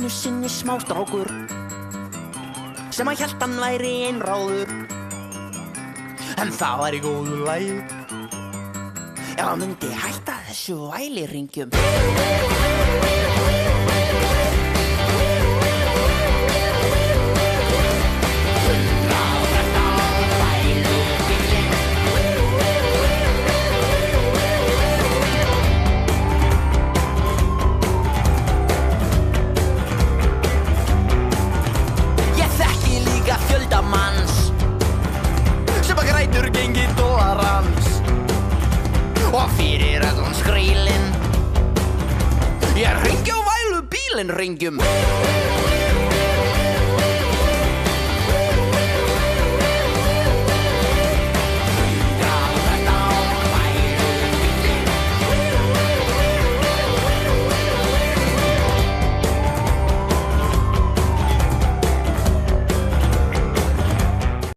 einu sinni smástrákur sem að hélt hann væri einráður. En það var í góðu lagi ef hann myndi hætta þessu vælihringjum. Fjöldamanns sem að grætur gengi dollarans og fyrir allan skrílinn ég hringi á vælu bílinn hringjum.